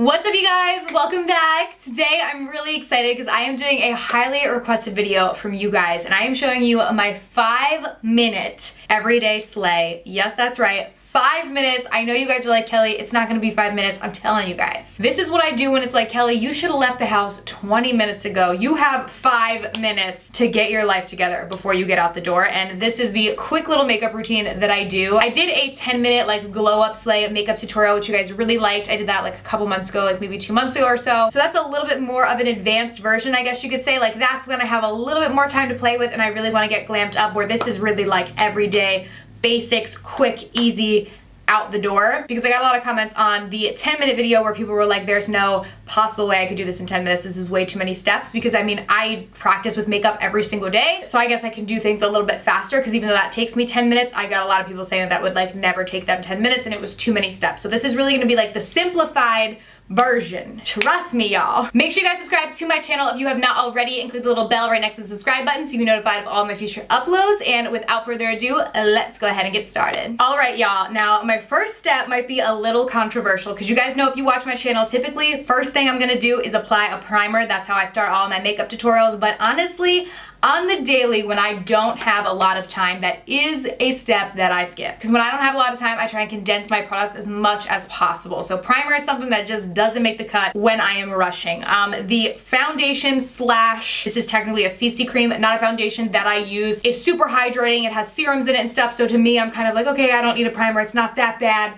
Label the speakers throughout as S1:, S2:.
S1: What's up, you guys? Welcome back. Today I'm really excited because I am doing a highly requested video from you guys, and I am showing you my 5-minute everyday slay. Yes, that's right. 5 minutes. I know you guys are like, Kelly, it's not gonna be 5 minutes. I'm telling you guys. This is what I do when it's like, Kelly, you should have left the house 20 minutes ago. You have 5 minutes to get your life together before you get out the door. And this is the quick little makeup routine that I do. I did a 10-minute like glow up slay makeup tutorial, which you guys really liked. I did that like a couple months ago, like maybe 2 months ago or so. So that's a little bit more of an advanced version, I guess you could say. Like that's when I have a little bit more time to play with and I really want to get glammed up, where this is really like everyday basics, quick, easy, out the door. Because I got a lot of comments on the 10-minute video where people were like, there's no possible way I could do this in 10 minutes. This is way too many steps. Because I mean, I practice with makeup every single day. So I guess I can do things a little bit faster, because even though that takes me 10 minutes, I got a lot of people saying that would like never take them 10 minutes and it was too many steps. So this is really gonna be like the simplified version. Trust me, y'all. Make sure you guys subscribe to my channel if you have not already, and click the little bell right next to the subscribe button so you can be notified of all my future uploads. And without further ado, let's go ahead and get started. All right, y'all. Now, my first step might be a little controversial, because you guys know if you watch my channel, typically, first thing I'm gonna do is apply a primer. That's how I start all my makeup tutorials. But honestly, on the daily, when I don't have a lot of time, that is a step that I skip. Because when I don't have a lot of time, I try and condense my products as much as possible. So primer is something that just doesn't make the cut when I am rushing. The foundation slash, this is technically a CC cream, not a foundation, that I use is super hydrating. It has serums in it and stuff. So to me, I'm kind of like, okay, I don't need a primer. It's not that bad.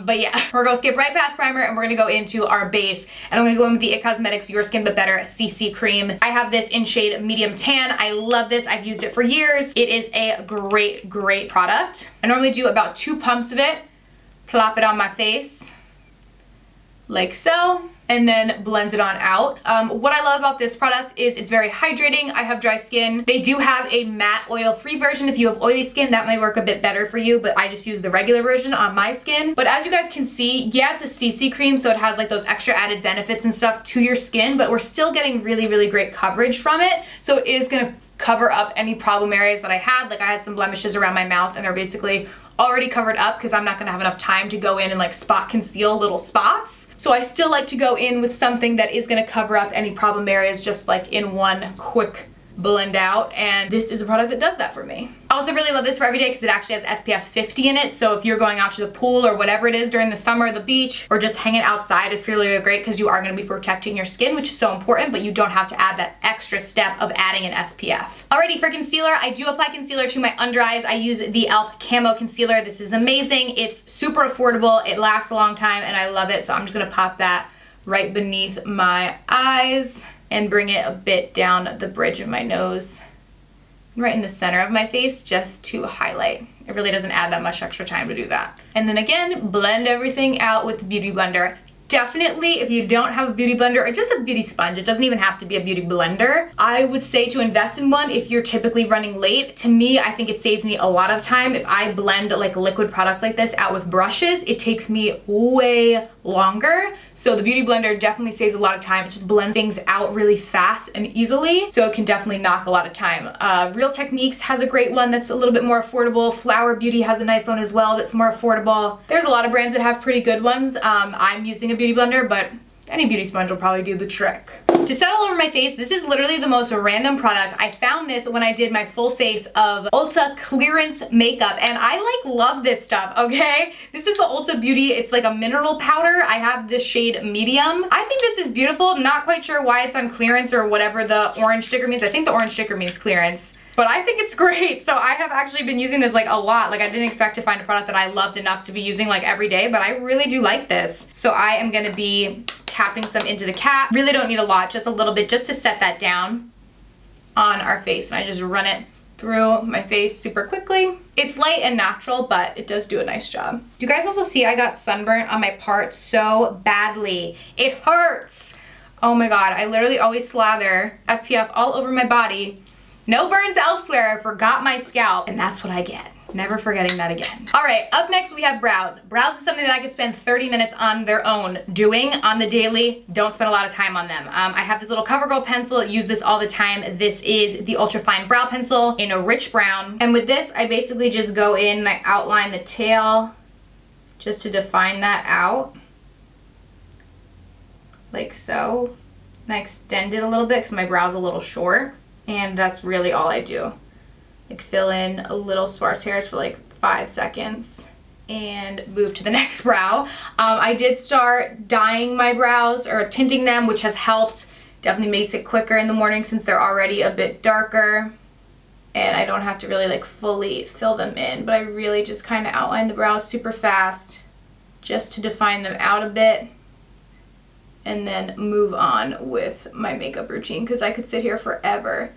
S1: But yeah, we're gonna skip right past primer and we're gonna go into our base. And I'm gonna go in with the It Cosmetics Your Skin But Better CC cream. I have this in shade medium tan. I love this. I've used it for years. It is a great, great product. I normally do about 2 pumps of it, plop it on my face, like so, and then blend it on out. What I love about this product is it's very hydrating. I have dry skin. They do have a matte oil-free version. If you have oily skin, that might work a bit better for you, but I just use the regular version on my skin. But as you guys can see, yeah, it's a CC cream, so it has like those extra added benefits and stuff to your skin, but we're still getting really, really great coverage from it. So it is gonna cover up any problem areas that I had. Like I had some blemishes around my mouth and they're basically already covered up because I'm not gonna have enough time to go in and like spot conceal little spots. So I still like to go in with something that is gonna cover up any problem areas just like in one quick blend out, and this is a product that does that for me. I also really love this for every day because it actually has SPF 50 in it, so if you're going out to the pool or whatever it is during the summer, the beach, or just hanging outside, it's really, really great because you are going to be protecting your skin, which is so important, but you don't have to add that extra step of adding an SPF. Alrighty, for concealer, I do apply concealer to my under eyes. I use the e.l.f. Camo Concealer. This is amazing. It's super affordable. It lasts a long time, and I love it, so I'm just going to pop that right beneath my eyes and bring it a bit down the bridge of my nose, right in the center of my face, just to highlight. It really doesn't add that much extra time to do that. And then again, blend everything out with the Beauty Blender. Definitely, if you don't have a beauty blender or just a beauty sponge, it doesn't even have to be a beauty blender, I would say to invest in one if you're typically running late. To me, I think it saves me a lot of time. If I blend like liquid products like this out with brushes, it takes me way longer. So the beauty blender definitely saves a lot of time. It just blends things out really fast and easily, so it can definitely knock a lot of time. Real Techniques has a great one that's a little bit more affordable. Flower Beauty has a nice one as well that's more affordable. There's a lot of brands that have pretty good ones. I'm using a beauty blender, but any beauty sponge will probably do the trick. To set all over my face, this is literally the most random product. I found this when I did my full face of Ulta clearance makeup, and I like love this stuff, okay? This is the Ulta Beauty. It's like a mineral powder. I have this shade medium. I think this is beautiful. Not quite sure why it's on clearance or whatever the orange sticker means. I think the orange sticker means clearance, but I think it's great. So I have actually been using this like a lot. Like I didn't expect to find a product that I loved enough to be using like every day, but I really do like this. So I am gonna be tapping some into the cap. Really don't need a lot, just a little bit, just to set that down on our face. And I just run it through my face super quickly. It's light and natural, but it does do a nice job. Do you guys also see I got sunburnt on my part so badly? It hurts. Oh my God, I literally always slather SPF all over my body. No burns elsewhere, forgot my scalp, and that's what I get. Never forgetting that again. All right, up next we have brows. Brows is something that I could spend 30 minutes on their own doing on the daily. Don't spend a lot of time on them. I have this little Covergirl pencil, use this all the time. This is the Ultra Fine Brow Pencil in a rich brown. And with this, I basically just go in and I outline the tail just to define that out. like so. And I extend it a little bit because my brow's a little short. And that's really all I do. Like fill in a little sparse hairs for like 5 seconds and move to the next brow. I did start dyeing my brows or tinting them, which has helped. Definitely makes it quicker in the morning since they're already a bit darker. And I don't have to really like fully fill them in, but I really just kind of outline the brows super fast just to define them out a bit and then move on with my makeup routine because I could sit here forever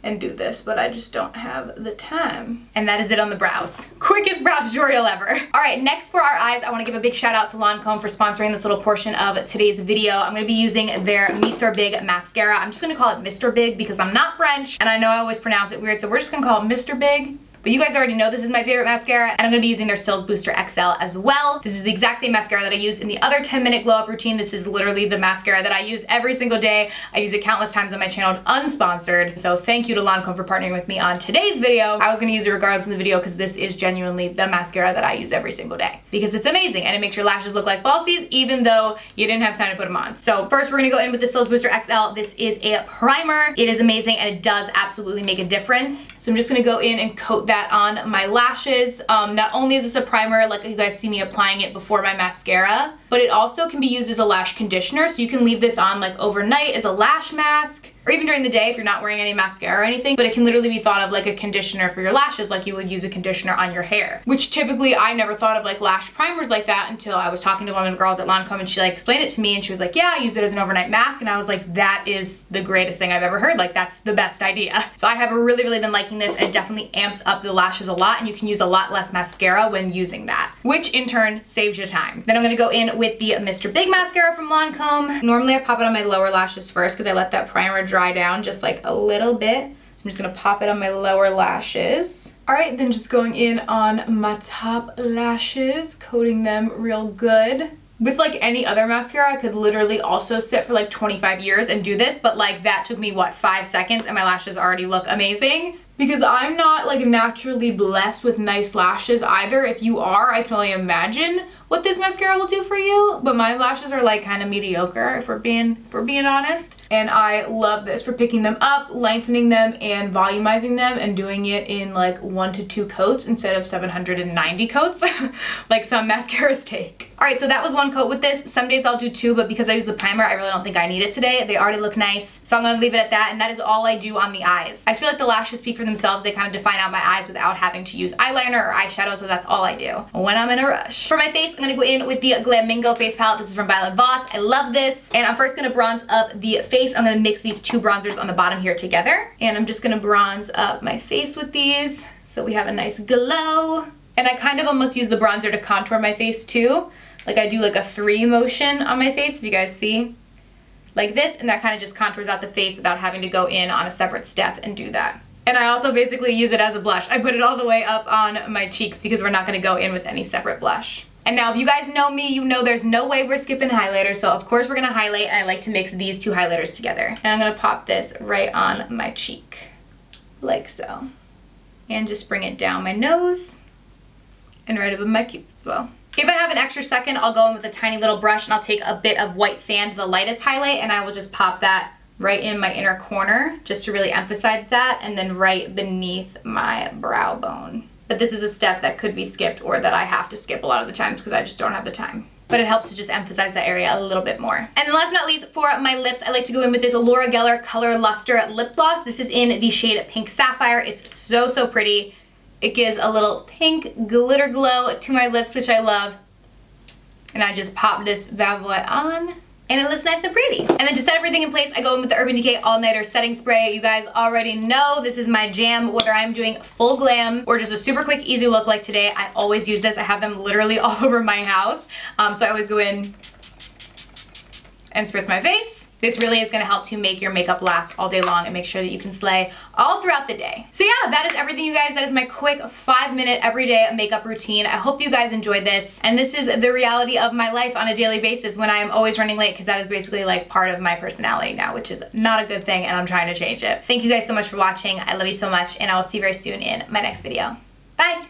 S1: and do this, but I just don't have the time. And that is it on the brows. Quickest brow tutorial ever. All right, next for our eyes, I wanna give a big shout out to Lancome for sponsoring this little portion of today's video. I'm gonna be using their Monsieur Big mascara. I'm just gonna call it Mr. Big because I'm not French, and I know I always pronounce it weird, so we're just gonna call it Mr. Big. But you guys already know this is my favorite mascara, and I'm gonna be using their Cils Booster XL as well. This is the exact same mascara that I used in the other 10-minute glow up routine. This is literally the mascara that I use every single day. I use it countless times on my channel, unsponsored. So thank you to Lancome for partnering with me on today's video. I was gonna use it regardless of the video because this is genuinely the mascara that I use every single day because it's amazing and it makes your lashes look like falsies even though you didn't have time to put them on. So first we're gonna go in with the Cils Booster XL. This is a primer. It is amazing and it does absolutely make a difference. So I'm just gonna go in and coat that on my lashes. Not only is this a primer, like you guys see me applying it before my mascara, but it also can be used as a lash conditioner. So you can leave this on like overnight as a lash mask, or even during the day if you're not wearing any mascara or anything, but it can literally be thought of like a conditioner for your lashes, like you would use a conditioner on your hair, which typically I never thought of like lash primers like that until I was talking to one of the girls at Lancome and she like explained it to me and she was like, yeah, I use it as an overnight mask, and I was like, that is the greatest thing I've ever heard. Like that's the best idea. So I have really been liking this, and it definitely amps up the lashes a lot, and you can use a lot less mascara when using that, which in turn saves you time. Then I'm gonna go in with the Mr. Big mascara from Lancome. Normally I pop it on my lower lashes first because I let that primer dry down just like a little bit. So I'm just gonna pop it on my lower lashes. All right, then just going in on my top lashes, coating them real good. With like any other mascara, I could literally also sit for like 25 years and do this, but like that took me, what, 5 seconds and my lashes already look amazing? Because I'm not like naturally blessed with nice lashes either. If you are, I can only imagine what this mascara will do for you, but my lashes are like kind of mediocre if we're being honest. And I love this for picking them up, lengthening them, and volumizing them, and doing it in like 1 to 2 coats instead of 790 coats like some mascaras take. All right, so that was 1 coat with this. Some days I'll do 2, but because I use the primer, I really don't think I need it today. They already look nice, so I'm gonna leave it at that, and that is all I do on the eyes. I feel like the lashes speak for themselves. They kind of define out my eyes without having to use eyeliner or eyeshadow, so that's all I do when I'm in a rush. For my face, I'm gonna go in with the Glamingo face palette. This is from Voss. I love this. And I'm first gonna bronze up the face. I'm gonna mix these 2 bronzers on the bottom here together. And I'm just gonna bronze up my face with these so we have a nice glow. And I kind of almost use the bronzer to contour my face too. Like I do like a 3 motion on my face, if you guys see. Like this, and that kind of just contours out the face without having to go in on a separate step and do that. And I also basically use it as a blush. I put it all the way up on my cheeks because we're not gonna go in with any separate blush. And now if you guys know me, you know there's no way we're skipping highlighter, so of course we're gonna highlight, and I like to mix these 2 highlighters together. And I'm gonna pop this right on my cheek, like so. And just bring it down my nose and right above my cupid as well. If I have an extra second, I'll go in with a tiny little brush and I'll take a bit of white sand, the lightest highlight, and I will just pop that right in my inner corner just to really emphasize that, and then right beneath my brow bone. But this is a step that could be skipped, or that I have to skip a lot of the times because I just don't have the time. But it helps to just emphasize that area a little bit more. And then last but not least, for my lips, I like to go in with this Laura Geller Color Luster Lip Gloss. This is in the shade Pink Sapphire. It's so pretty. It gives a little pink glitter glow to my lips, which I love. And I just pop this bad boy on, and it looks nice and pretty. And then to set everything in place, I go in with the Urban Decay All Nighter Setting Spray. You guys already know this is my jam, whether I'm doing full glam or just a super quick, easy look like today. I always use this. I have them literally all over my house. So I always go in and spritz my face. This really is gonna help to make your makeup last all day long and make sure that you can slay all throughout the day. So yeah, that is everything, you guys. That is my quick 5-minute everyday makeup routine. I hope you guys enjoyed this. And this is the reality of my life on a daily basis when I am always running late, because that is basically like part of my personality now, which is not a good thing, and I'm trying to change it. Thank you guys so much for watching. I love you so much, and I will see you very soon in my next video. Bye!